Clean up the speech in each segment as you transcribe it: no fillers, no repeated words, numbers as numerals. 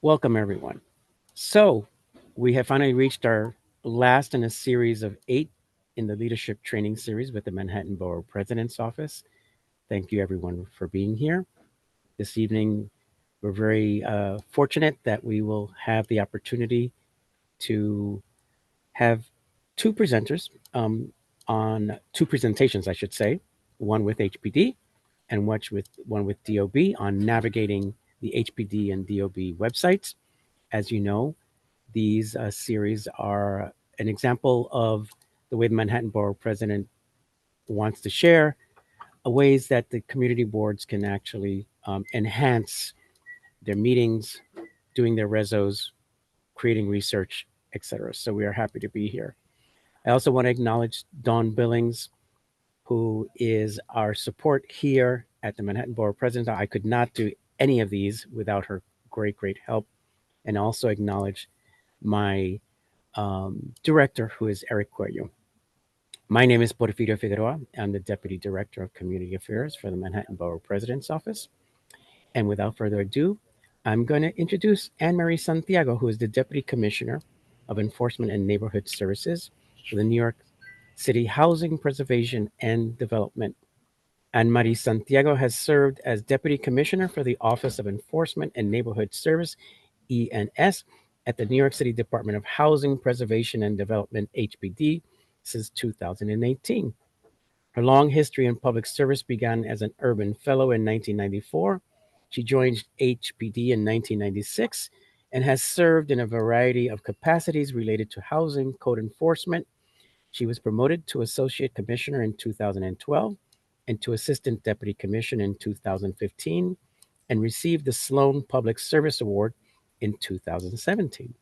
Welcome, everyone. So, we have finally reached our last in a series of 8 in the leadership training series with the Manhattan Borough President's Office. Thank you, everyone, for being here. This evening, we're very fortunate that we will have the opportunity to have two presenters on two presentations, I should say, one with HPD and one with DOB on navigating the HPD and DOB websites. As you know, these series are an example of the way the Manhattan Borough President wants to share ways that the community boards can actually enhance their meetings, doing their rezos, creating research, etc. So we are happy to be here. I also want to acknowledge Dawn Billings, who is our support here at the Manhattan Borough President. I could not do any of these without her great help, and also acknowledge my director, who is Eric Cuello. My name is Porfirio Figueroa. I'm the Deputy Director of Community Affairs for the Manhattan Borough President's Office. And without further ado, I'm going to introduce Anne Marie Santiago, who is the Deputy Commissioner of Enforcement and Neighborhood Services for the New York City Housing Preservation and Development. Anne Marie Santiago has served as Deputy Commissioner for the Office of Enforcement and Neighborhood Service, ENS, at the New York City Department of Housing Preservation and Development, HPD, since 2018. Her long history in public service began as an urban fellow in 1994. She joined HPD in 1996 and has served in a variety of capacities related to housing code enforcement. She was promoted to Associate Commissioner in 2012 and to Assistant Deputy Commissioner in 2015 and received the Sloan Public Service Award in 2017.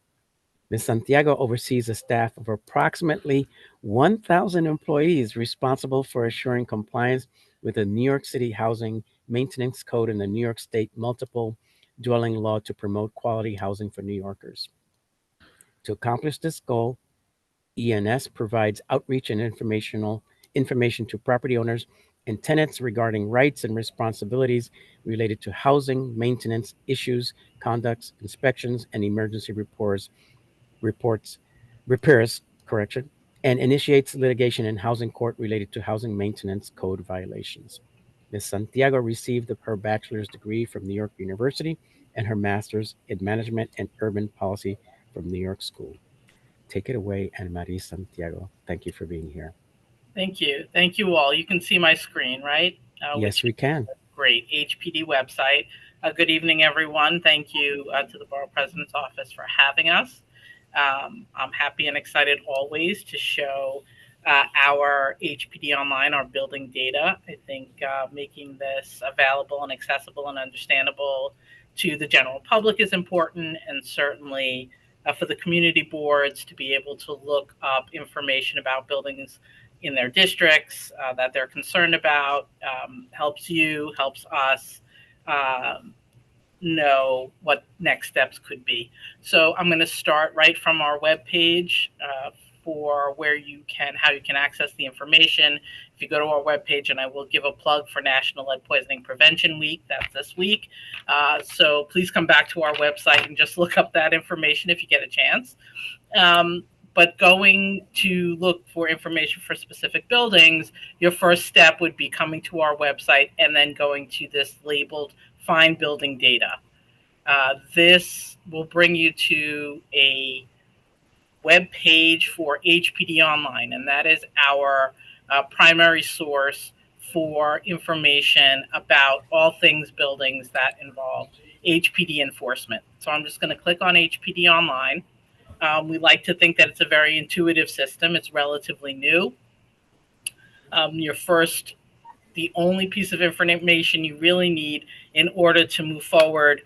Ms. Santiago oversees a staff of approximately 1,000 employees responsible for assuring compliance with the New York City Housing Maintenance Code and the New York State Multiple Dwelling Law to promote quality housing for New Yorkers. To accomplish this goal, ENS provides outreach and information to property owners and tenants regarding rights and responsibilities related to housing, maintenance issues, conducts, inspections, and emergency reports, repairs, correction, and initiates litigation in housing court related to housing maintenance code violations. Ms. Santiago received her bachelor's degree from New York University and her master's in management and urban policy from New York School. Take it away, Anne Marie Santiago. Thank you for being here. Thank you. Thank you all. You can see my screen, right? Yes, Which we can. great HPD website. Good evening, everyone. Thank you to the Borough President's Office for having us. I'm happy and excited always to show our HPD online, our building data. I think making this available and accessible and understandable to the general public is important, and certainly for the community boards to be able to look up information about buildings in their districts that they're concerned about helps you, helps us know what next steps could be. So I'm going to start right from our webpage for how you can access the information. If you go to our webpage, and I will give a plug for National Lead Poisoning Prevention Week, that's this week. So please come back to our website and just look up that information if you get a chance. But going to look for information for specific buildings, your first step would be coming to our website and then going to this labeled Find Building Data. This will bring you to a web page for HPD Online, and that is our primary source for information about all things buildings that involve HPD enforcement. So I'm just going to click on HPD Online. We like to think that it's a very intuitive system. It's relatively new. The only piece of information you really need in order to move forward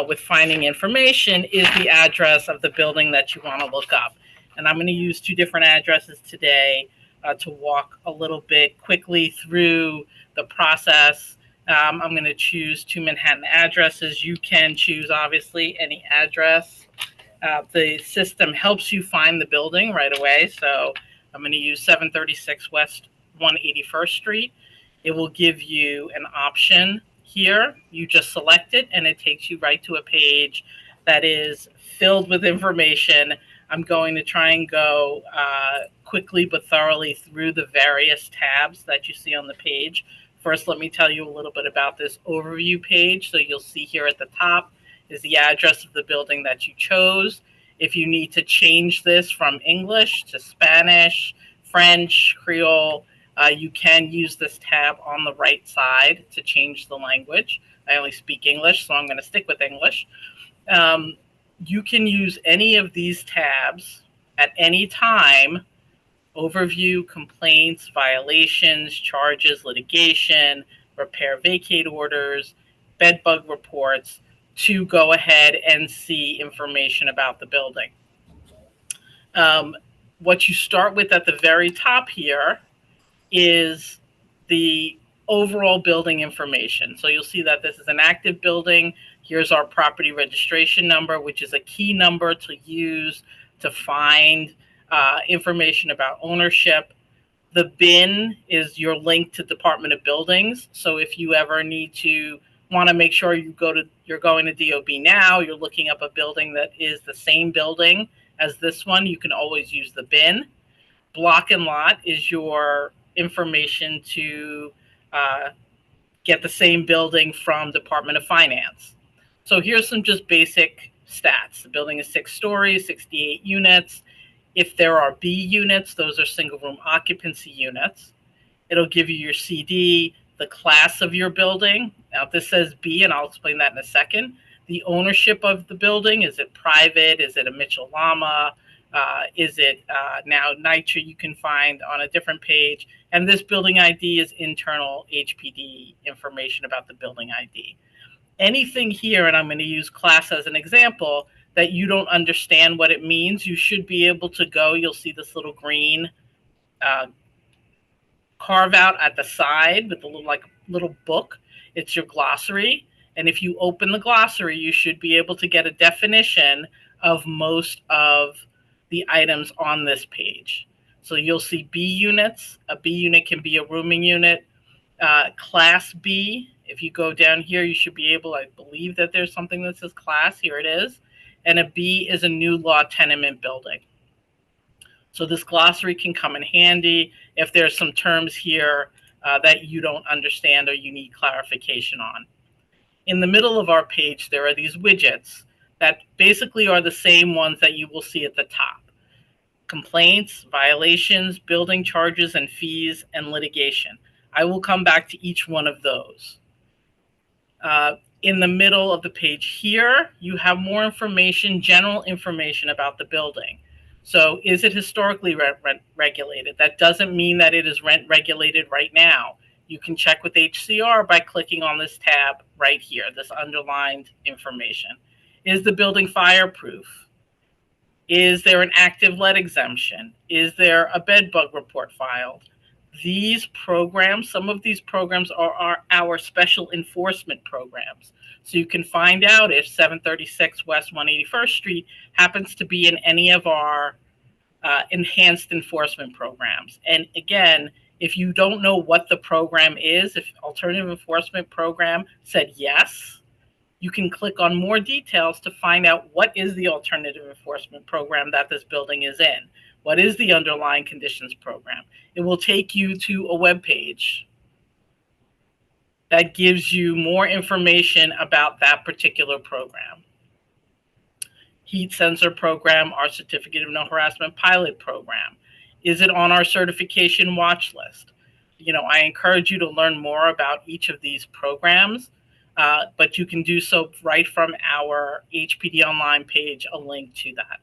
with finding information is the address of the building that you want to look up. And I'm going to use two different addresses today to walk a little bit quickly through the process. I'm going to choose two Manhattan addresses. You can choose, obviously, any address. The system helps you find the building right away. So I'm going to use 736 West 181st Street. It will give you an option here. You just select it, and it takes you right to a page that is filled with information. I'm going to try and go quickly but thoroughly through the various tabs that you see on the page. First, let me tell you a little bit about this overview page. So you'll see here at the top is the address of the building that you chose. If you need to change this from English to Spanish, French, Creole, you can use this tab on the right side to change the language. I only speak English, so I'm going to stick with English. Um, you can use any of these tabs at any time: overview, complaints, violations, charges, litigation, repair vacate orders, bed bug reports, to go ahead and see information about the building. Um, what you start with at the very top here is the overall building information. So you'll see that this is an active building. Here's our property registration number, which is a key number to use to find information about ownership. The BIN is your link to Department of Buildings. So if you ever need to want to make sure you're going to DOB now, you're looking up a building that is the same building as this one, you can always use the BIN. Block and lot is your information to get the same building from Department of Finance. So here's some just basic stats. The building is 6 stories, 68 units. If there are B units, those are single room occupancy units. It'll give you your CD, the class of your building. Now this says B, and I'll explain that in a second. The ownership of the building, is it private? Is it a Mitchell Lama? Is it now NYCHA? You can find on a different page. And this building ID is internal HPD information about the building ID. Anything here, and I'm going to use class as an example, that you don't understand what it means, you should be able to go. You'll see this little green carve out at the side with a little book. It's your glossary. And if you open the glossary, you should be able to get a definition of most of the items on this page. So you'll see B units. A B unit can be a rooming unit. Class B, if you go down here, you should be able, I believe that there's something that says class. Here it is. And a B is a new law tenement building. So this glossary can come in handy if there's some terms here that you don't understand or you need clarification on. In the middle of our page, there are these widgets that basically are the same ones that you will see at the top. Complaints, violations, building charges and fees, and litigation. I will come back to each one of those. In the middle of the page here, you have more information, general information about the building. So is it historically rent regulated? That doesn't mean that it is rent regulated right now. You can check with HCR by clicking on this tab right here, this underlined information. Is the building fireproof? Is there an active lead exemption? Is there a bed bug report filed? These programs, some of these programs are our special enforcement programs. So you can find out if 736 West 181st Street happens to be in any of our enhanced enforcement programs. And again, if you don't know what the program is, if alternative enforcement program said yes, you can click on more details to find out what is the alternative enforcement program that this building is in. What is the underlying conditions program? It will take you to a web page that gives you more information about that particular program. Heat sensor program, our certificate of no harassment pilot program. Is it on our certification watch list? I encourage you to learn more about each of these programs, but you can do so right from our HPD online page, a link to that.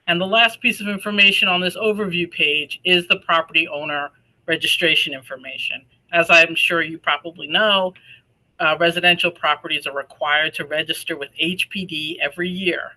And the last piece of information on this overview page is the property owner registration information. As I'm sure you probably know, residential properties are required to register with HPD every year.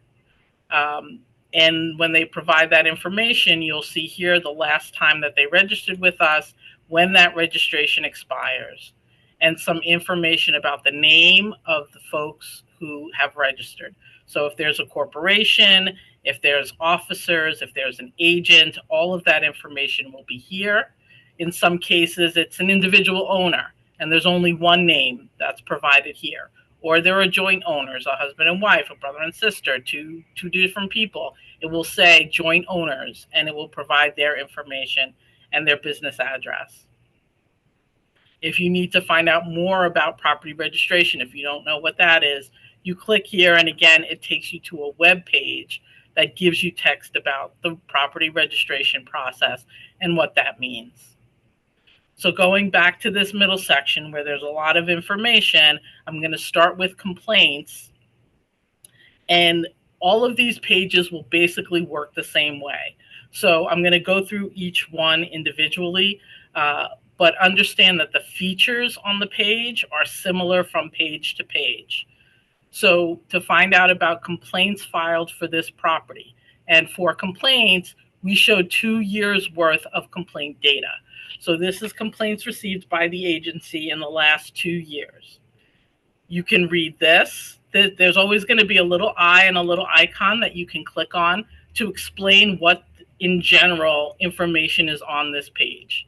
And when they provide that information, you'll see here the last time that they registered with us, when that registration expires, and some information about the name of the folks who have registered. So if there's a corporation, if there's officers, if there's an agent, all of that information will be here. In some cases, it's an individual owner, and there's only one name that's provided here. or there are joint owners, a husband and wife, a brother and sister, two different people, it will say joint owners, and it will provide their information and their business address. If you need to find out more about property registration, if you don't know what that is, you click here, and again, it takes you to a web page that gives you text about the property registration process and what that means. So going back to this middle section where there's a lot of information, I'm going to start with complaints. And all of these pages will basically work the same way. So I'm going to go through each one individually, but understand that the features on the page are similar from page to page. So to find out about complaints filed for this property, and for complaints, we show 2 years worth of complaint data. So this is complaints received by the agency in the last 2 years. You can read this. There's always going to be a little eye and a little icon that you can click on to explain what, in general, information is on this page.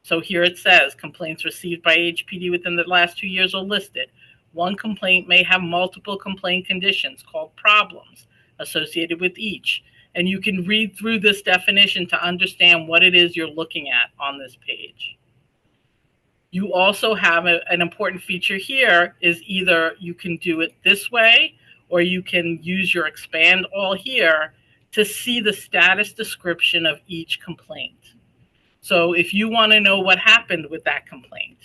So here it says, complaints received by HPD within the last 2 years are listed. One complaint may have multiple complaint conditions called problems associated with each. And you can read through this definition to understand what it is you're looking at on this page. You also have an important feature here is either you can do it this way, or you can use your expand all here to see the status description of each complaint. So if you want to know what happened with that complaint,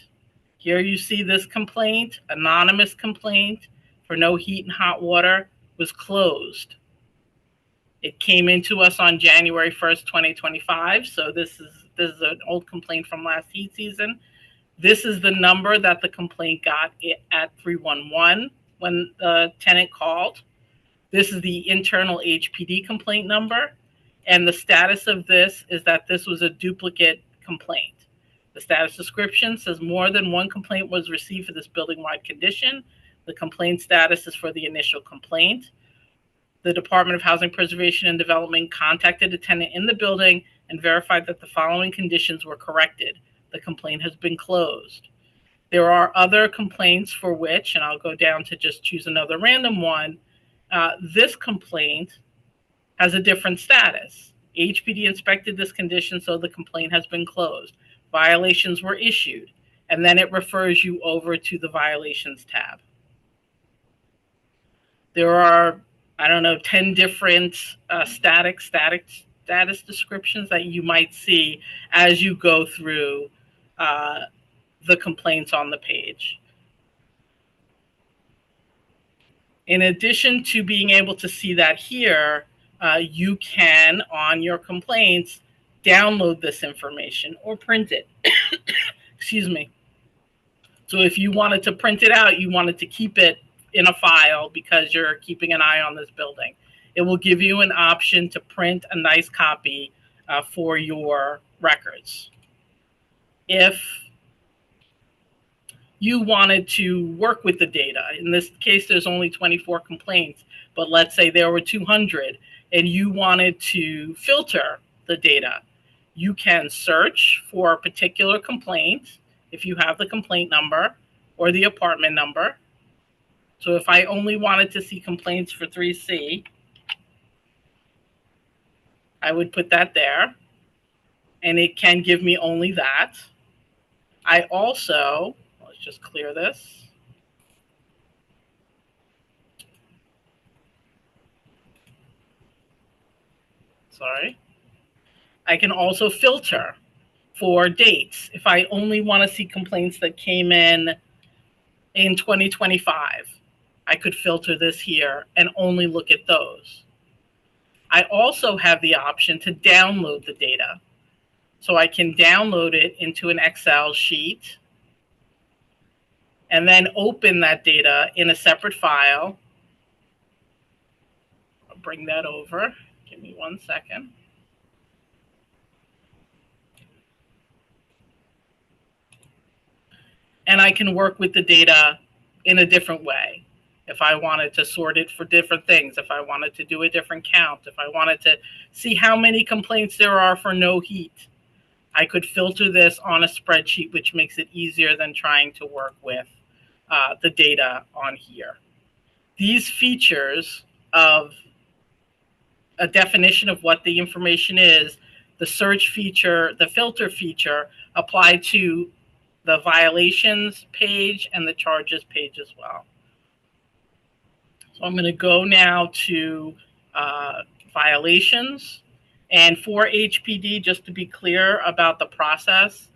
here you see this complaint, anonymous complaint for no heat and hot water, was closed. It came into us on January 1st, 2025. So this is an old complaint from last heat season. This is the number that the complaint got at 311 when the tenant called. This is the internal HPD complaint number. And the status of this is that this was a duplicate complaint. The status description says more than one complaint was received for this building-wide condition. The complaint status is for the initial complaint. The Department of Housing Preservation and Development contacted a tenant in the building and verified that the following conditions were corrected. The complaint has been closed. There are other complaints for which, and I'll go down to just choose another random one. This complaint has a different status. HPD inspected this condition, so the complaint has been closed. Violations were issued, and then it refers you over to the violations tab. There are, 10 different status descriptions that you might see as you go through the complaints on the page. In addition to being able to see that here, you can, on your complaints, download this information or print it. Excuse me. So if you wanted to print it out, you wanted to keep it in a file because you're keeping an eye on this building, it will give you an option to print a nice copy for your records. If you wanted to work with the data, in this case, there's only 24 complaints, but let's say there were 200, and you wanted to filter the data, you can search for a particular complaint if you have the complaint number or the apartment number. So if I only wanted to see complaints for 3C, I would put that there, and it can give me only that. I also, let's just clear this. Sorry. I can also filter for dates. If I only want to see complaints that came in 2025, I could filter this here and only look at those. I also have the option to download the data. So I can download it into an Excel sheet and then open that data in a separate file. I'll bring that over. Give me 1 second. And I can work with the data in a different way. If I wanted to sort it for different things, if I wanted to do a different count, if I wanted to see how many complaints there are for no heat, I could filter this on a spreadsheet, which makes it easier than trying to work with the data on here. These features of a definition of what the information is, the search feature, the filter feature, apply to the violations page and the charges page as well. So I'm going to go now to violations. And for HPD, just to be clear about the process,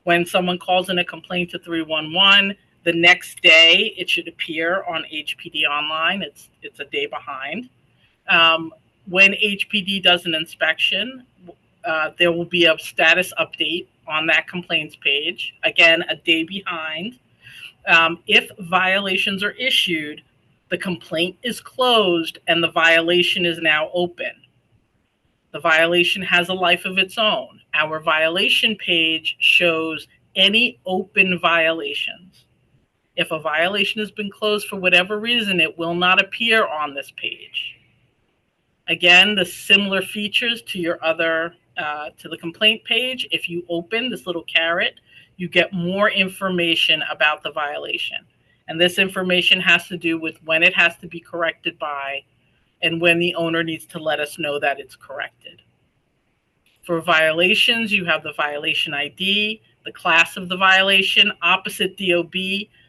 when someone calls in a complaint to 311, the next day it should appear on HPD Online. It's a day behind. When HPD does an inspection, there will be a status update on that complaints page. Again, a day behind. If violations are issued, the complaint is closed and the violation is now open. The violation has a life of its own. Our violation page shows any open violations. If a violation has been closed for whatever reason, it will not appear on this page. Again, the similar features to your other, to the complaint page. If you open this little caret, you get more information about the violation. And this information has to do with when it has to be corrected by and when the owner needs to let us know that it's corrected. For violations, you have the violation ID, the class of the violation, opposite DOB.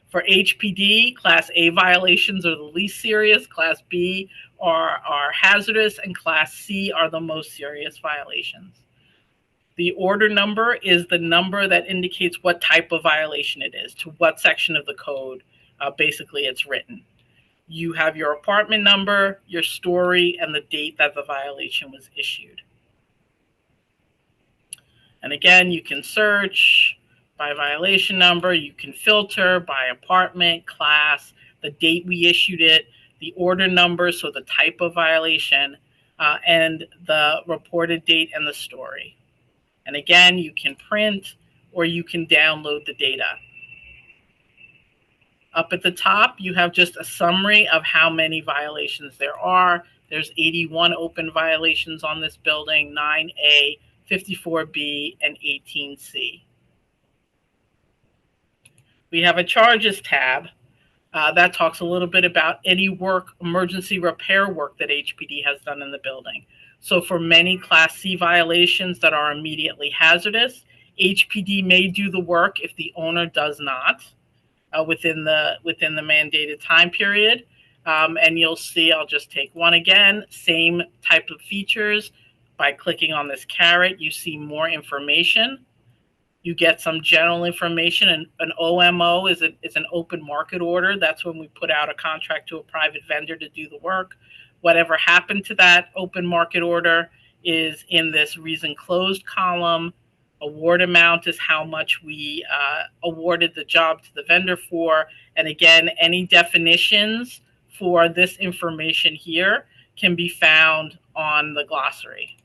For HPD, Class A violations are the least serious, Class B are hazardous, and Class C are the most serious violations. The order number is the number that indicates what type of violation it is, to what section of the code basically it's written. You have your apartment number, your story, and the date that the violation was issued. And again, you can search by violation number, you can filter by apartment, class, the date we issued it, the order number, so the type of violation, and the reported date and the story. And again, you can print or you can download the data. Up at the top, you have just a summary of how many violations there are. There's 81 open violations on this building, 9A, 54B, and 18C. We have a charges tab that talks a little bit about any work, emergency repair work that HPD has done in the building. So for many Class C violations that are immediately hazardous, HPD may do the work if the owner does not within the mandated time period. And you'll see, I'll just take one again, same type of features. By clicking on this caret, you see more information. You get some general information. And an OMO is an open market order. That's when we put out a contract to a private vendor to do the work. Whatever happened to that open market order is in this reason closed column. Award amount is how much we awarded the job to the vendor for. And again, any definitions for this information here can be found on the glossary.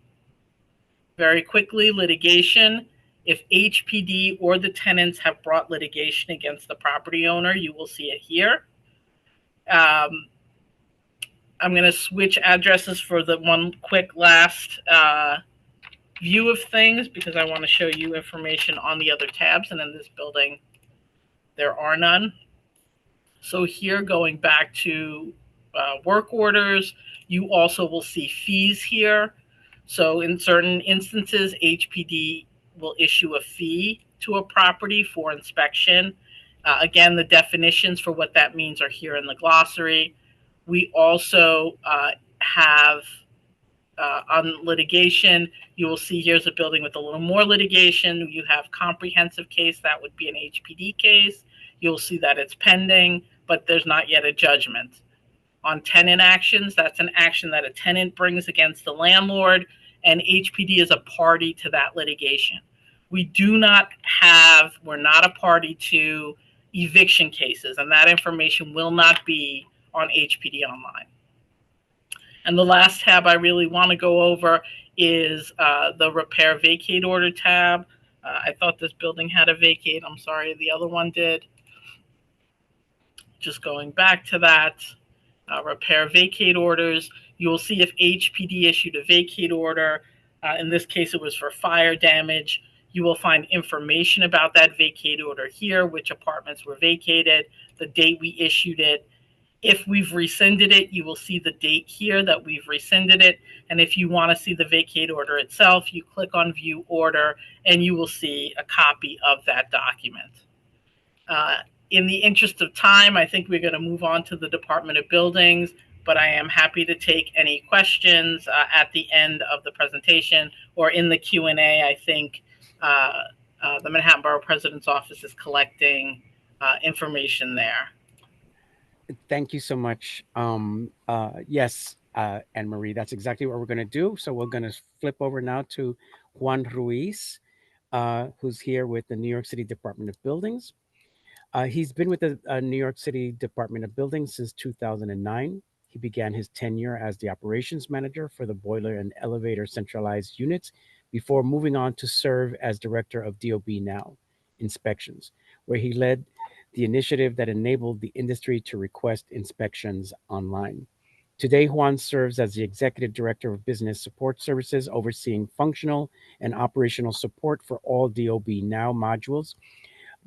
Very quickly, litigation. If HPD or the tenants have brought litigation against the property owner, you will see it here. I'm going to switch addresses for the one quick last view of things because I want to show you information on the other tabs, and in this building there are none. So here, going back to work orders, you also will see fees here. So in certain instances, HPD will issue a fee to a property for inspection. Again, the definitions for what that means are here in the glossary. We also have on litigation, you will see here's a building with a little more litigation. You have comprehensive case, that would be an HPD case. You'll see that it's pending, but there's not yet a judgment. On tenant actions, that's an action that a tenant brings against the landlord, and HPD is a party to that litigation. We're not a party to eviction cases, and that information will not be on HPD Online. And the last tab I really want to go over is the repair vacate order tab. I thought this building had a vacate. I'm sorry, the other one did. Just going back to that, repair vacate orders, you will see if HPD issued a vacate order. In this case, it was for fire damage. You will find information about that vacate order here, which apartments were vacated, the date we issued it. If we've rescinded it, you will see the date here that we've rescinded it. And if you want to see the vacate order itself, you click on view order and you will see a copy of that document. In the interest of time, I think we're going to move on to the Department of Buildings, but I am happy to take any questions at the end of the presentation or in the Q&A. I think the Manhattan Borough President's Office is collecting information there. Thank you so much. Yes, Anne Marie, that's exactly what we're going to do. So we're going to flip over now to Juan Ruiz, who's here with the New York City Department of Buildings. He's been with the New York City Department of Buildings since 2009. He began his tenure as the operations manager for the boiler and elevator centralized units before moving on to serve as director of DOB Now inspections, where he led the initiative that enabled the industry to request inspections online. Today, Juan serves as the executive director of business support services, overseeing functional and operational support for all DOB Now modules,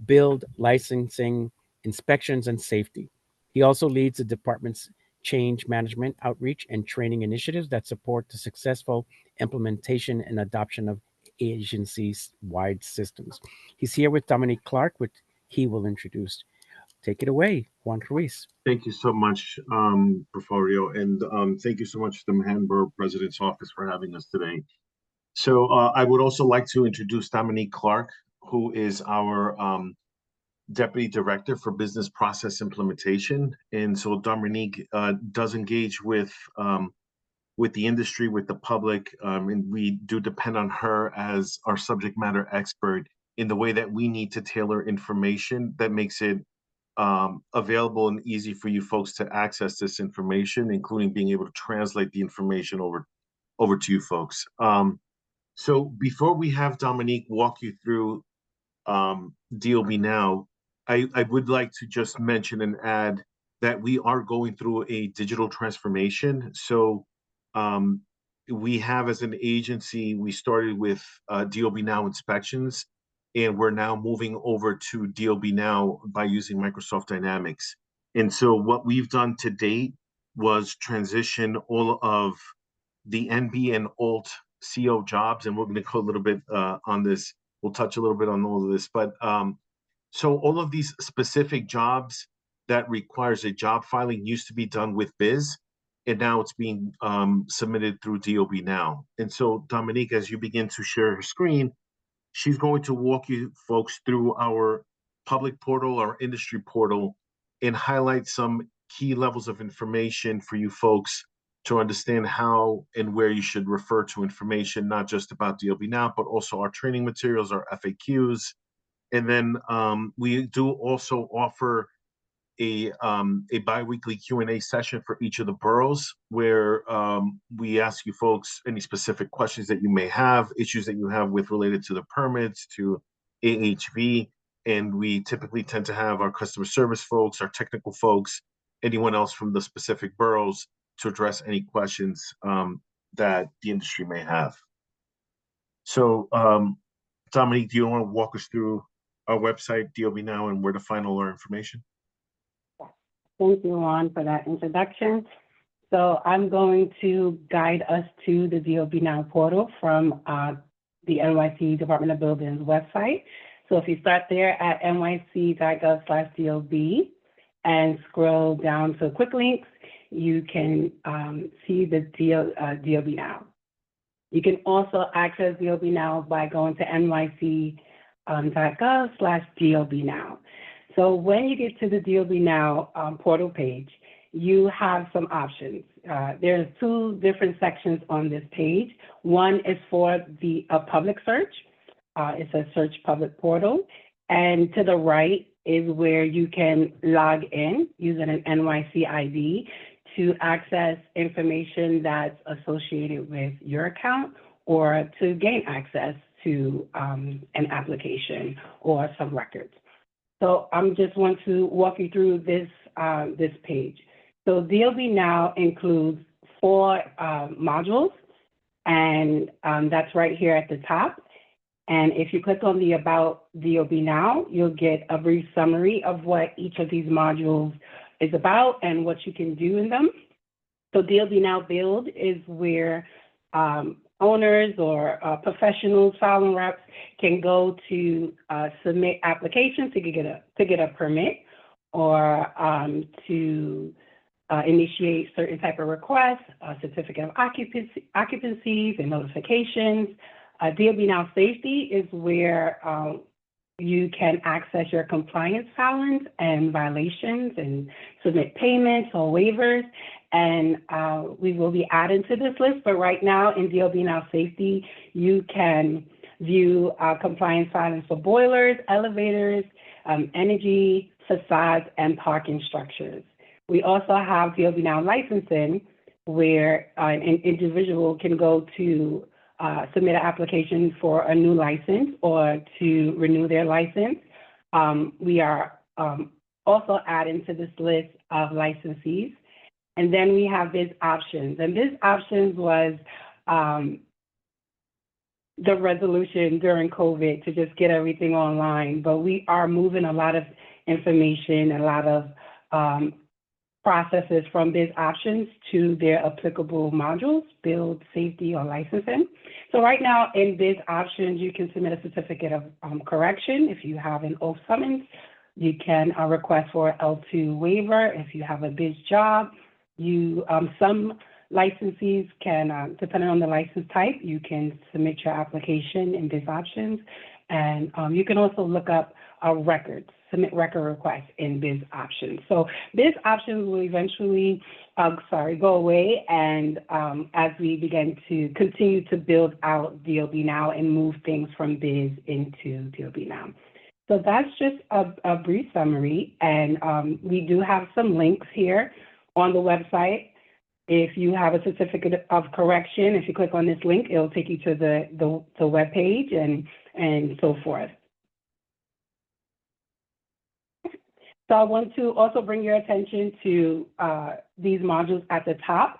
build, licensing, inspections, and safety. He also leads the department's change management, outreach, and training initiatives that support the successful implementation and adoption of agencies wide systems. He's here with Dominique Clark, which he will introduce. Take it away, Juan Ruiz. Thank you so much, Porforio, and thank you so much to the Manhattan Borough President's Office for having us today. So I would also like to introduce Dominique Clark, who is our Deputy Director for Business Process Implementation. And so Dominique does engage with the industry, with the public, and we do depend on her as our subject matter expert in the way that we need to tailor information that makes it available and easy for you folks to access this information, including being able to translate the information over to you folks. So before we have Dominique walk you through DOB Now, I would like to just mention and add that we are going through a digital transformation. So we have, as an agency, we started with DOB Now inspections, and we're now moving over to DOB Now by using Microsoft Dynamics. And so what we've done to date was transition all of the NB and Alt CO jobs, and we're going to go a little bit on this. We'll touch a little bit on all of this, but so all of these specific jobs that requires a job filing used to be done with Biz, and now it's being submitted through DOB Now. And so Dominique, as you begin to share her screen, she's going to walk you folks through our public portal, our industry portal, and highlight some key levels of information for you folks to understand how and where you should refer to information, not just about DOB Now, but also our training materials, our FAQs. And then we do also offer a bi-weekly Q&A session for each of the boroughs, where we ask you folks any specific questions that you may have, issues that you have with related to the permits, to AHV, and we typically tend to have our customer service folks, our technical folks, anyone else from the specific boroughs to address any questions that the industry may have. So Dominique, do you want to walk us through our website, DOB Now, and where to find all our information? Thank you, Juan, for that introduction. So I'm going to guide us to the DOB Now portal from the NYC Department of Buildings website. So if you start there at nyc.gov/DOB and scroll down to quick links, you can see the DOB Now. You can also access DOB Now by going to nyc.gov/DOB Now. So when you get to the DOB Now portal page, you have some options. There's two different sections on this page. One is for the public search. It's a search public portal. And to the right is where you can log in using an NYC ID to access information that's associated with your account or to gain access to an application or some records. So I'm just want to walk you through this page. So DOB Now includes 4 modules, and that's right here at the top. And if you click on the About DOB Now, you'll get a brief summary of what each of these modules is about and what you can do in them. So DOB Now Build is where owners or professionals, filing reps can go to submit applications to get a permit or to initiate certain type of requests, certificate of occupancies and notifications. DOB Now Safety is where you can access your compliance filings and violations and submit payments or waivers. And we will be adding to this list, but right now in DOB Now Safety, you can view compliance filings for boilers, elevators, energy, facades, and parking structures. We also have DOB Now Licensing, where an individual can go to submit an application for a new license or to renew their license. We are also adding to this list of licensees. And then we have Biz Options. And Biz Options was the resolution during COVID to just get everything online. But we are moving a lot of information, a lot of processes from Biz Options to their applicable modules, build, safety, or licensing. So right now in Biz Options, you can submit a certificate of correction. If you have an oath summons, you can request for L2 waiver. If you have a biz job, some licensees can, depending on the license type, you can submit your application in Biz Options. And you can also look up records, submit record requests in Biz Options. So Biz Options will eventually, go away, and as we begin to continue to build out DOB Now and move things from Biz into DOB Now. So that's just a brief summary, and we do have some links here on the website. If you have a certificate of correction, if you click on this link, it'll take you to the web page and so forth. So I want to also bring your attention to these modules at the top.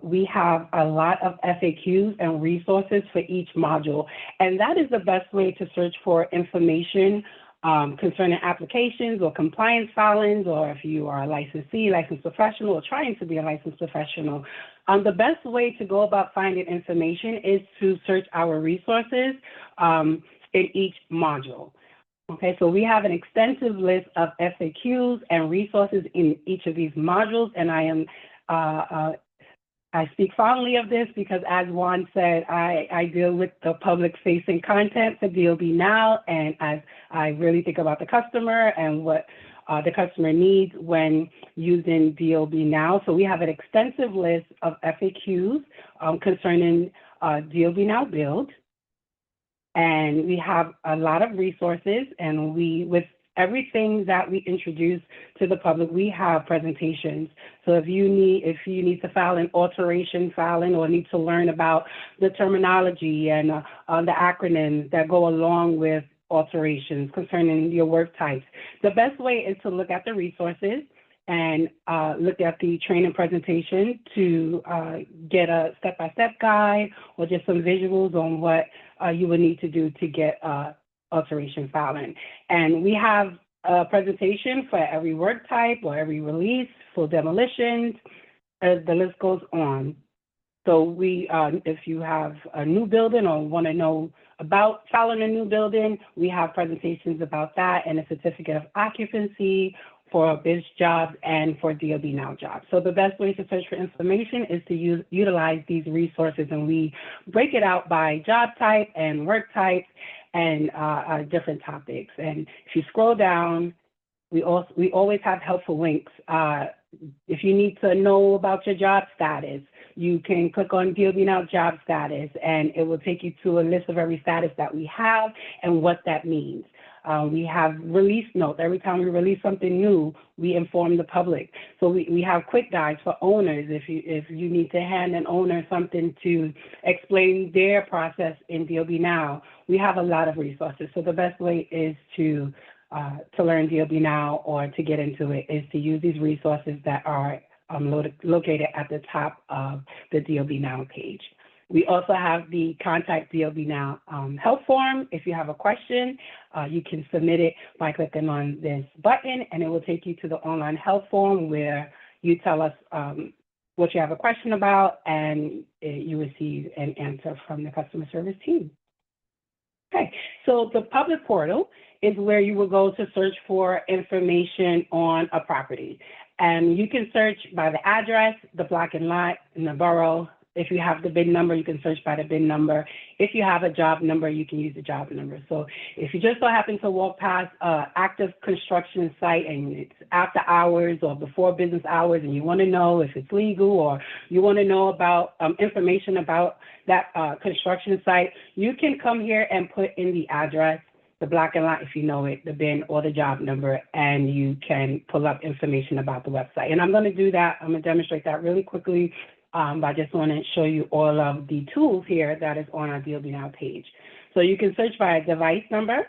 We have a lot of FAQs and resources for each module, and that is the best way to search for information concerning applications or compliance filings, or if you are a licensee, licensed professional, or trying to be a licensed professional. The best way to go about finding information is to search our resources in each module. Okay, so we have an extensive list of FAQs and resources in each of these modules, and I speak fondly of this because, as Juan said, I deal with the public-facing content for DOB Now, and as I really think about the customer and what the customer needs when using DOB Now. So we have an extensive list of FAQs concerning DOB Now Build, and we have a lot of resources, and with everything that we introduce to the public, we have presentations. So if you need to file an alteration filing or need to learn about the terminology and the acronyms that go along with alterations concerning your work types, the best way is to look at the resources and look at the training presentation to get a step-by-step guide or just some visuals on what you would need to do to get alteration filing. And we have a presentation for every work type or every release, full demolitions, the list goes on. So if you have a new building or want to know about filing a new building, we have presentations about that and a certificate of occupancy for biz jobs and for DOB Now jobs. So the best way to search for information is to utilize these resources, and we break it out by job type and work type and different topics. And if you scroll down, we always have helpful links. If you need to know about your job status, you can click on DOB Now job status, and it will take you to a list of every status that we have and what that means. We have release notes. Every time we release something new, we inform the public. So we have quick guides for owners. If you need to hand an owner something to explain their process in DOB Now, we have a lot of resources. So the best way is to learn DOB Now or to get into it is to use these resources that are located at the top of the DOB Now page. We also have the Contact DOB Now help form. If you have a question, you can submit it by clicking on this button, and it will take you to the online help form where you tell us what you have a question about, and you receive an answer from the customer service team. Okay, so the public portal is where you will go to search for information on a property. And you can search by the address, the block and lot, and the borough. If you have the BIN number, you can search by the BIN number. If you have a job number, you can use the job number. So if you just so happen to walk past an active construction site and it's after hours or before business hours and you want to know if it's legal, or you want to know about information about that construction site, you can come here and put in the address, the block and lot if you know it, the BIN or the job number, and you can pull up information about the website. And I'm going to do that. I'm going to demonstrate that really quickly. I just want to show you all of the tools here that is on our DOB Now page. So you can search by a device number.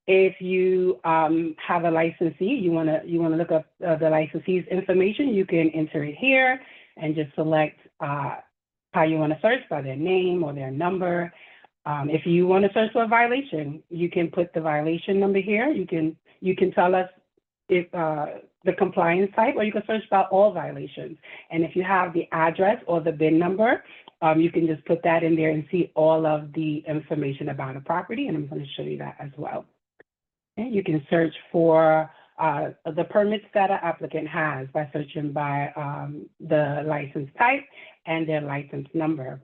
If you have a licensee, you want to look up the licensee's information, you can enter it here and just select how you want to search, by their name or their number. If you want to search for a violation, you can put the violation number here. You can tell us if the compliance type, or you can search by all violations. And if you have the address or the BIN number, you can just put that in there and see all of the information about a property, and I'm going to show you that as well. Okay, you can search for the permits that an applicant has by searching by the license type and their license number.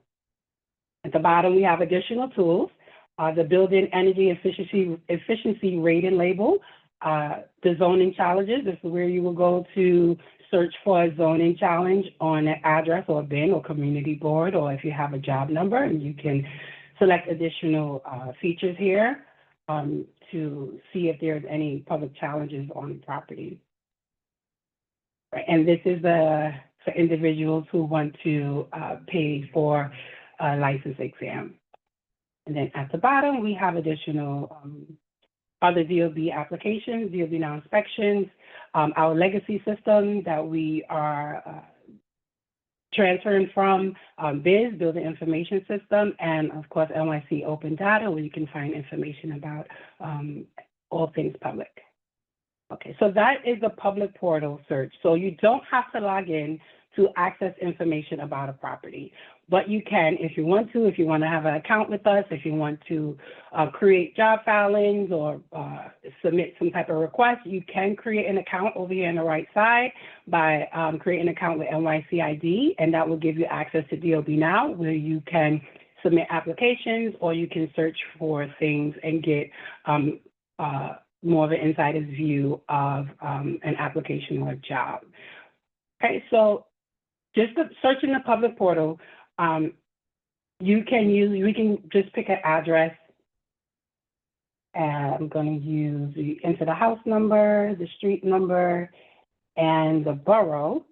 At the bottom, we have additional tools, the building energy efficiency rating label, the zoning challenges. This is where you will go to search for a zoning challenge on an address or BIN or community board, or if you have a job number, and you can select additional features here to see if there's any public challenges on the property. And this is for individuals who want to pay for a license exam. And then at the bottom, we have additional other DOB applications, DOB Now inspections, our legacy system that we are transferring from BIS, Building Information System, and of course NYC Open Data, where you can find information about all things public. Okay, so that is the public portal search. So you don't have to log in to access information about a property, but you can if you want to, if you want to have an account with us, if you want to create job filings or submit some type of request, you can create an account over here on the right side by creating an account with NYCID, and that will give you access to DOB Now, where you can submit applications or you can search for things and get more of an insider's view of an application or a job. Okay, so just search in the public portal, we can just pick an address, and I'm going to enter the house number, the street number, and the borough.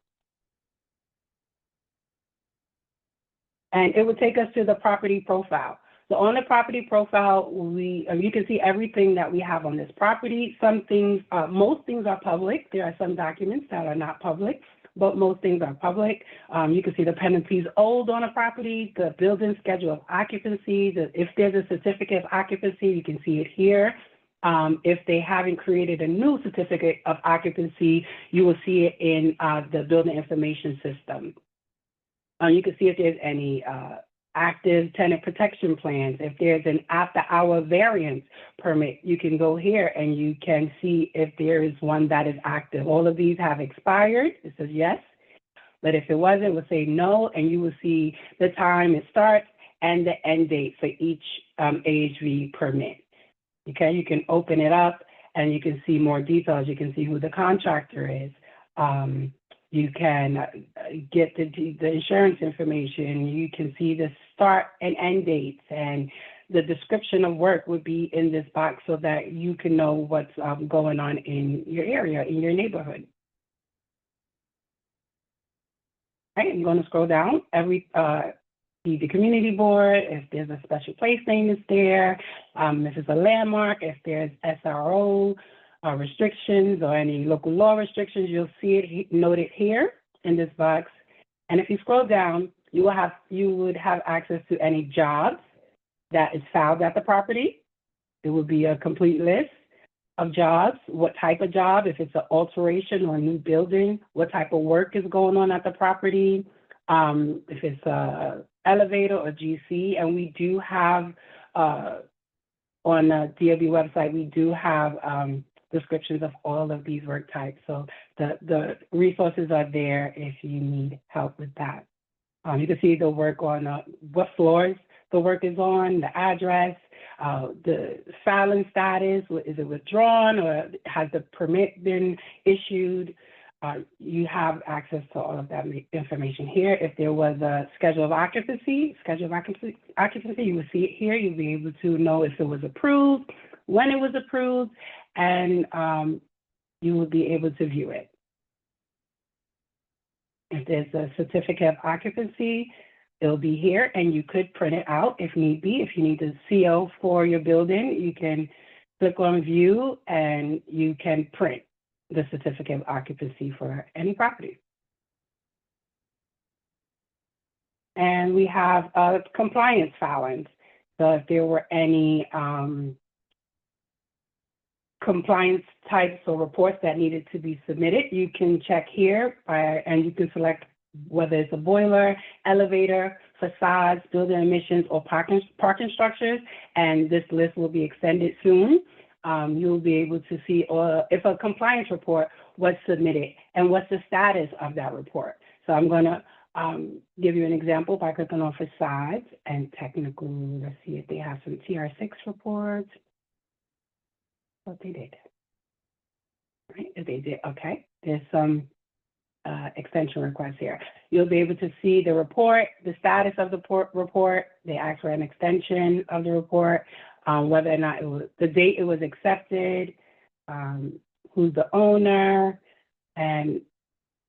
And it would take us to the property profile. So on the property profile, you can see everything that we have on this property. Some things, most things are public. There are some documents that are not public, but most things are public. You can see the penalties owed on a property, the building schedule of occupancy, if there's a certificate of occupancy, you can see it here. If they haven't created a new certificate of occupancy, you will see it in the building information system. You can see if there's any active tenant protection plans. If there's an after-hour variance permit, you can go here and you can see if there is one that is active. All of these have expired. It says yes. But if it wasn't, it would say no, and you will see the time it starts and the end date for each AHV permit. Okay, you can open it up and you can see more details. You can see who the contractor is. You can get the insurance information. You can see the start and end dates, and the description of work would be in this box so that you can know what's going on in your area, in your neighborhood. All right, I'm going to scroll down. See the community board, if there's a special place name is there, if it's a landmark, if there's SRO, restrictions or any local law restrictions, you'll see it noted here in this box. And if you scroll down, you would have access to any jobs that is filed at the property. It would be a complete list of jobs, what type of job, if it's an alteration or a new building, what type of work is going on at the property, if it's a elevator or GC, and we do have, on the DOB website, we do have descriptions of all of these work types. So the resources are there if you need help with that. You can see the work on what floors the work is on, the address, the filing status, is it withdrawn or has the permit been issued? You have access to all of that information here. If there was a schedule of occupancy, you will see it here. You'll be able to know if it was approved, when it was approved, and you will be able to view it. If there's a certificate of occupancy, it'll be here, and you could print it out if need be. If you need the CO for your building, you can click on view and you can print the certificate of occupancy for any property. And we have compliance filings. So if there were any compliance types or reports that needed to be submitted, you can check here and you can select whether it's a boiler, elevator, facades, building emissions, or parking structures, and this list will be extended soon. You'll be able to see if a compliance report was submitted and what's the status of that report. So I'm going to give you an example by clicking on facades and technical. Let's see if they have some TR6 reports. What they did. Right, if they did, okay. There's some extension requests here. You'll be able to see the report, the status of the report. They ask for an extension of the report, whether or not it was the date it was accepted, who's the owner, and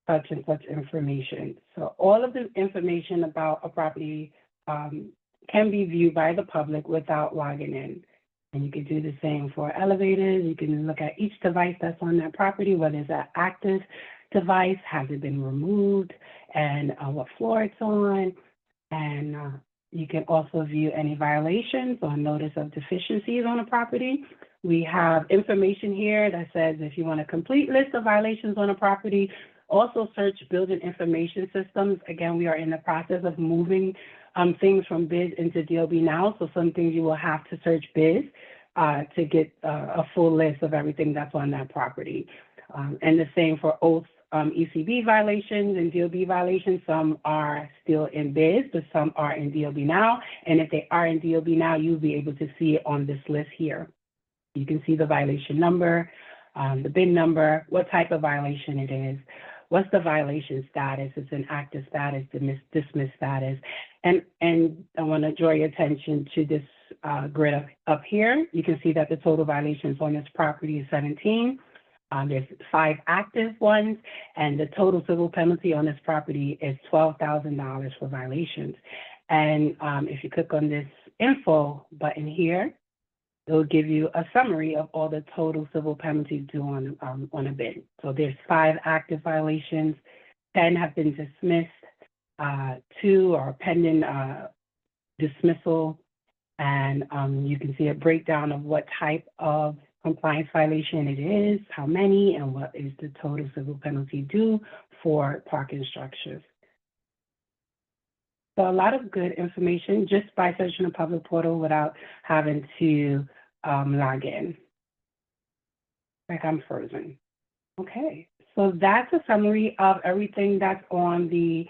such information. So all of the information about a property can be viewed by the public without logging in. And you can do the same for elevators. You can look at each device that's on that property, whether it's an active device, has it been removed, and what floor it's on. And you can also view any violations or notice of deficiencies on a property. We have information here that says if you want a complete list of violations on a property, also search building information systems. Again, we are in the process of moving things from BIS into DOB now, so some things you will have to search BIS to get a full list of everything that's on that property. And the same for oath ECB violations and DOB violations. Some are still in BIS, but some are in DOB now. And if they are in DOB now, you'll be able to see it on this list here. You can see the violation number, the BIN number, what type of violation it is, what's the violation status, it's an active status, dismissed status. And I want to draw your attention to this grid up here. You can see that the total violations on this property is 17. There's 5 active ones, and the total civil penalty on this property is $12,000 for violations. And if you click on this info button here, it'll give you a summary of all the total civil penalties due on a bid. So there's 5 active violations, 10 have been dismissed, 2 are pending dismissal, and you can see a breakdown of what type of compliance violation it is, how many, and what is the total civil penalty due for parking structures. So a lot of good information just by searching the public portal without having to log in. Like I'm frozen. Okay, so that's a summary of everything that's on the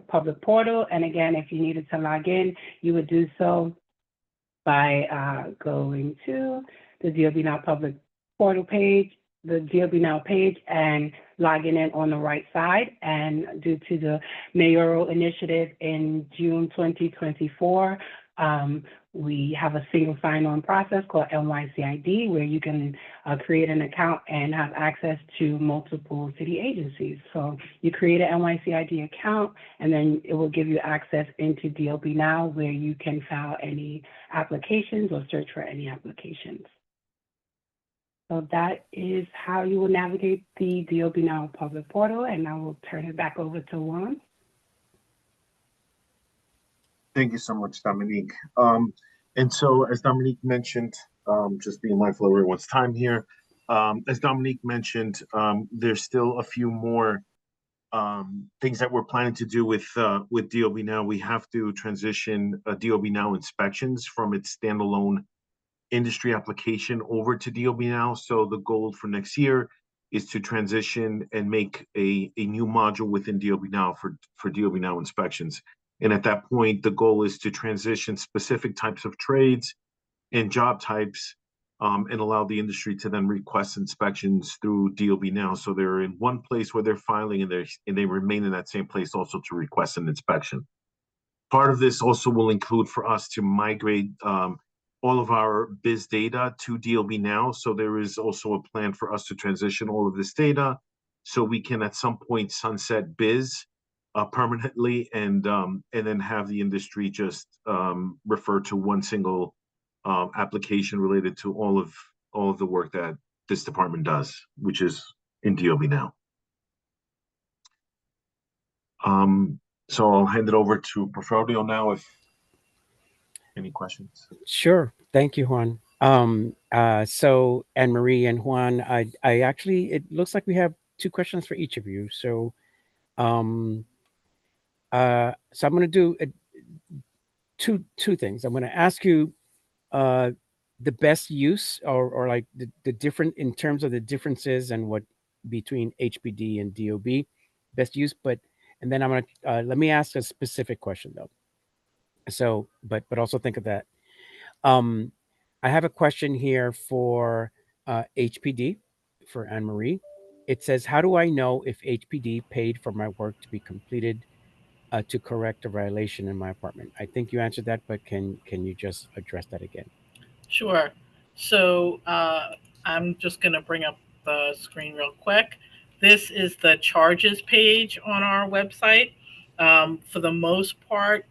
public portal. And again, if you needed to log in, you would do so by going to the DOB Now public portal page, the DOB Now page, and logging in on the right side. And due to the mayoral initiative in June 2024, we have a single sign-on process called NYCID, where you can create an account and have access to multiple city agencies. So you create an NYCID account, and then it will give you access into DOB Now, where you can file any applications or search for any applications. So that is how you will navigate the DOB Now public portal, and I will turn it back over to Juan. Thank you so much, Dominique. And so, as Dominique mentioned, just being mindful of everyone's time here, as Dominique mentioned, there's still a few more things that we're planning to do with DOB Now. We have to transition DOB Now inspections from its standalone industry application over to DOB Now. So the goal for next year is to transition and make a new module within DOB Now for DOB Now inspections. And at that point, the goal is to transition specific types of trades and job types and allow the industry to then request inspections through DOB Now. So they're in one place where they're filing and they remain in that same place also to request an inspection. Part of this also will include for us to migrate all of our biz data to DOB Now. So there is also a plan for us to transition all of this data so we can at some point sunset biz permanently and then have the industry just refer to one single application related to all of the work that this department does, which is in DOB Now. So I'll hand it over to Porfirio now if any questions. Sure. Thank you, Juan. So Anne Marie and Juan, I actually, it looks like we have two questions for each of you. So, so I'm going to do two things. I'm going to ask you the best use or like the different in terms of the differences and what between HPD and DOB best use, and then I'm going to let me ask a specific question though. So, but also think of that. I have a question here for HPD for Anne Marie. It says, "How do I know if HPD paid for my work to be completed to correct a violation in my apartment?" I think you answered that, but can you just address that again? Sure. So I'm just going to bring up the screen real quick. This is the charges page on our website. For the most part,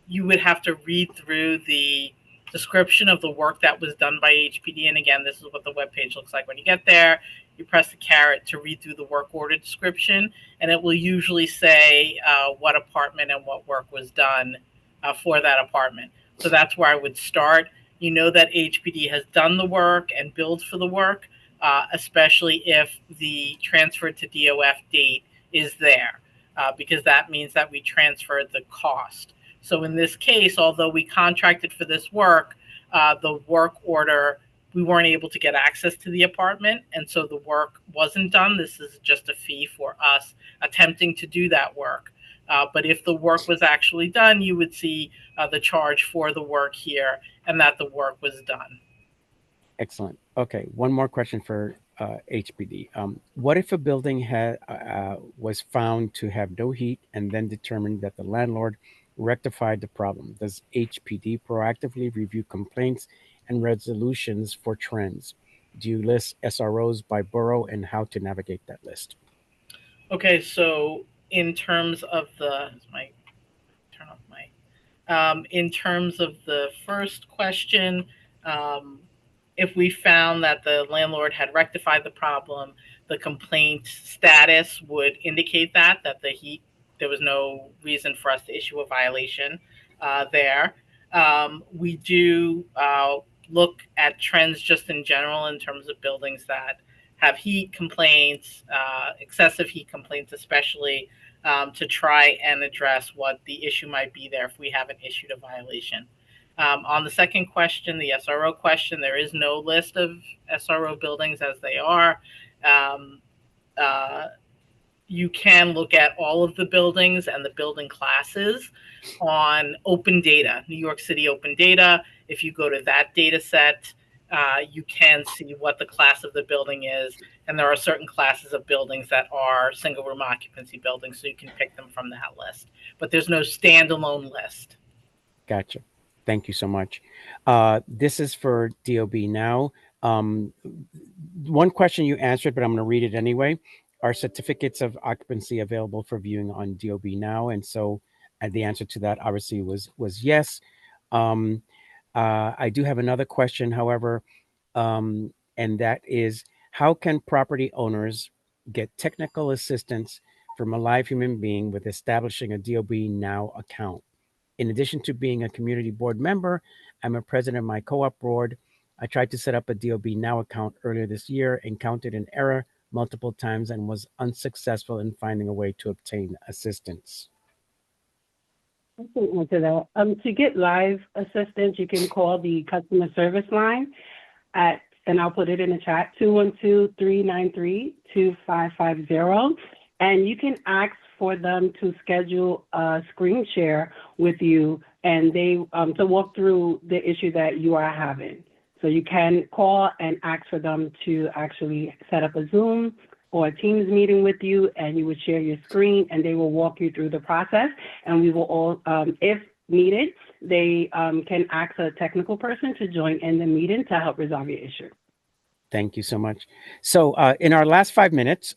you would have to read through the description of the work that was done by HPD. And again, this is what the webpage looks like when you get there. You press the caret to read through the work order description, and it will usually say what apartment and what work was done for that apartment. So that's where I would start. You know that HPD has done the work and billed for the work, especially if the transfer to DOF date is there, because that means that we transferred the cost. So in this case, although we contracted for this work, the work order, we weren't able to get access to the apartment, and so the work wasn't done. This is just a fee for us attempting to do that work. But if the work was actually done, you would see the charge for the work here and that the work was done. Excellent. Okay, one more question for HPD. What if a building was found to have no heat and then determined that the landlord rectified the problem? Does HPD proactively review complaints and resolutions for trends? Do you list SROs by borough and how to navigate that list? Okay, so in terms of the, turn off my, in terms of the first question, if we found that the landlord had rectified the problem, the complaint status would indicate that the heat, there was no reason for us to issue a violation there. We do look at trends just in general in terms of buildings that have heat complaints, excessive heat complaints especially, to try and address what the issue might be there if we haven't issued a violation. On the second question, the SRO question, there is no list of SRO buildings as they are. You can look at all of the buildings and the building classes on open data, New York City open data. If you go to that data set, you can see what the class of the building is. And there are certain classes of buildings that are single room occupancy buildings, so you can pick them from that list. But there's no standalone list. Gotcha. Thank you so much. This is for DOB Now. One question you answered, but I'm going to read it anyway. Are certificates of occupancy available for viewing on DOB Now? And so the answer to that obviously was yes. I do have another question, however, and that is, how can property owners get technical assistance from a live human being with establishing a DOB Now account? In addition to being a community board member, I'm a president of my co-op board. I tried to set up a DOB Now account earlier this year, encountered an error multiple times, and was unsuccessful in finding a way to obtain assistance. I can answer that. To get live assistance, you can call the customer service line at, and I'll put it in the chat, 212-393-2550. And you can ask for them to schedule a screen share with you and they to walk through the issue that you are having. So you can call and ask for them to actually set up a Zoom or a Teams meeting with you, and you would share your screen, and they will walk you through the process. And we will all, if needed, they can ask a technical person to join in the meeting to help resolve your issue. Thank you so much. So in our last 5 minutes,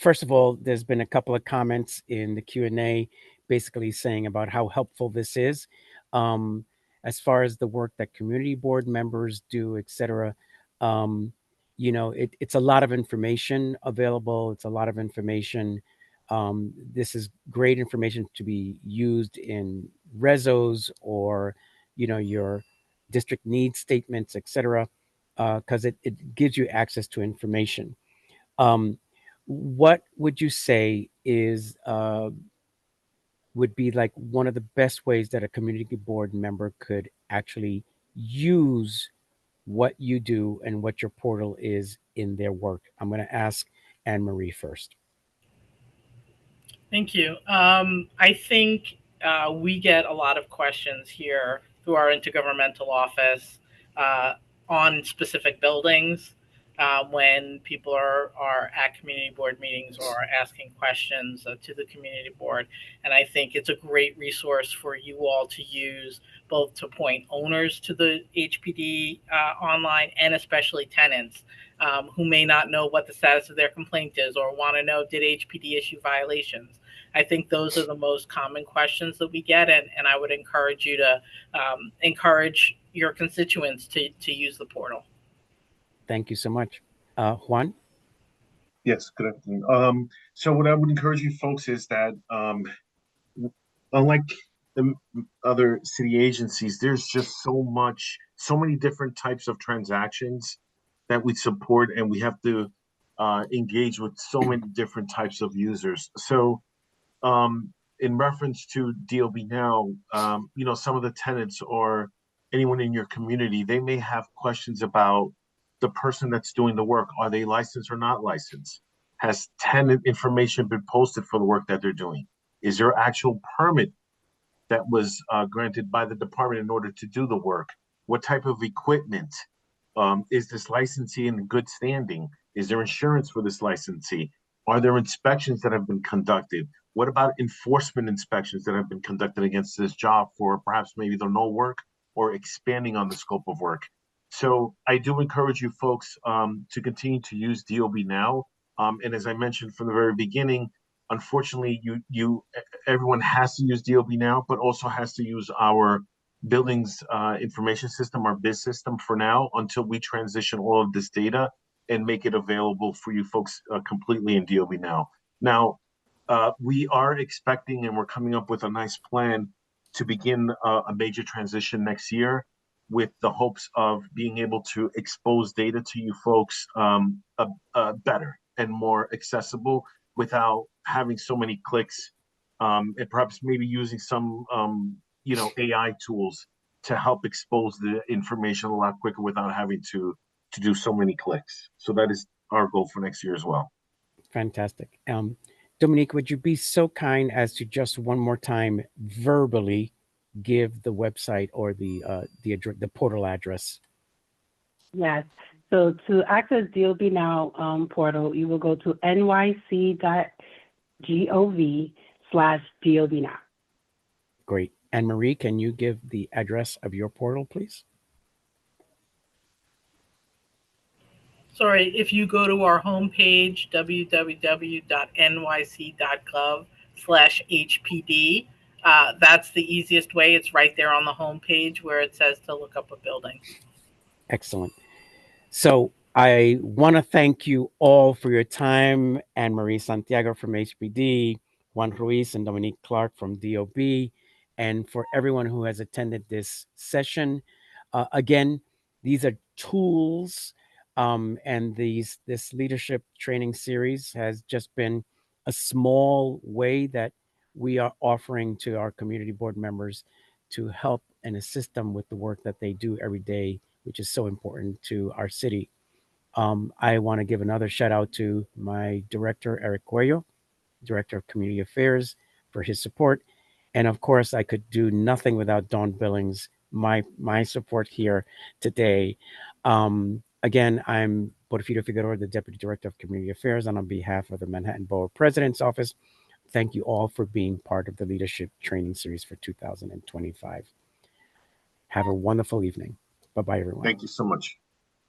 first of all, there's been a couple of comments in the Q&A basically saying about how helpful this is. As far as the work that community board members do, et cetera, it's a lot of information available. It's a lot of information. This is great information to be used in resos or, your district needs statements, et cetera, because it gives you access to information. What would you say would be like one of the best ways that a community board member could actually use what you do and what your portal is in their work? I'm going to ask Anne Marie first. Thank you. I think we get a lot of questions here through our intergovernmental office on specific buildings when people are at community board meetings or asking questions to the community board. And I think it's a great resource for you all to use, both to point owners to the HPD online and especially tenants who may not know what the status of their complaint is or want to know, did HPD issue violations? I think those are the most common questions that we get, and I would encourage you to encourage your constituents to use the portal. Thank you so much. Juan? Yes, good afternoon. So what I would encourage you folks is that unlike the other city agencies, there's just so many different types of transactions that we support, and we have to engage with so many different types of users. So in reference to DOB Now, some of the tenants or anyone in your community, they may have questions about the person that's doing the work. Are they licensed or not licensed? Has tenant information been posted for the work that they're doing? Is there actual permit that was granted by the department in order to do the work? What type of equipment? Is this licensee in good standing? Is there insurance for this licensee? Are there inspections that have been conducted? What about enforcement inspections that have been conducted against this job for perhaps maybe the no work or expanding on the scope of work? So I do encourage you folks to continue to use DOB Now. And as I mentioned from the very beginning, unfortunately, everyone has to use DOB Now, but also has to use our buildings information system, our BIS system for now, until we transition all of this data and make it available for you folks completely in DOB Now. Now, we are expecting and we're coming up with a nice plan to begin a major transition next year with the hopes of being able to expose data to you folks better and more accessible without having so many clicks, and perhaps maybe using some AI tools to help expose the information a lot quicker without having to do so many clicks. So that is our goal for next year as well. Fantastic. Dominique, would you be so kind as to just one more time verbally give the website or the portal address? Yes. So to access DOB Now portal, you will go to nyc.gov/DOB Now. Great. Anne Marie, can you give the address of your portal, please? Sorry, if you go to our homepage, www.nyc.gov/HPD, that's the easiest way. It's right there on the homepage where it says to look up a building. Excellent. So I want to thank you all for your time. Anne Marie Santiago from HPD, Juan Ruiz and Dominique Clark from DOB, and for everyone who has attended this session. Again, these are tools, and this leadership training series has just been a small way that we are offering to our community board members to help and assist them with the work that they do every day, which is so important to our city. I want to give another shout out to my director, Eric Cuello, Director of Community Affairs, for his support. And of course, I could do nothing without Dawn Billings, my support here today. Again, I'm Porfirio Figueroa, the Deputy Director of Community Affairs, and on behalf of the Manhattan Borough President's Office, thank you all for being part of the Leadership Training Series for 2025. Have a wonderful evening. Bye-bye, everyone. Thank you so much.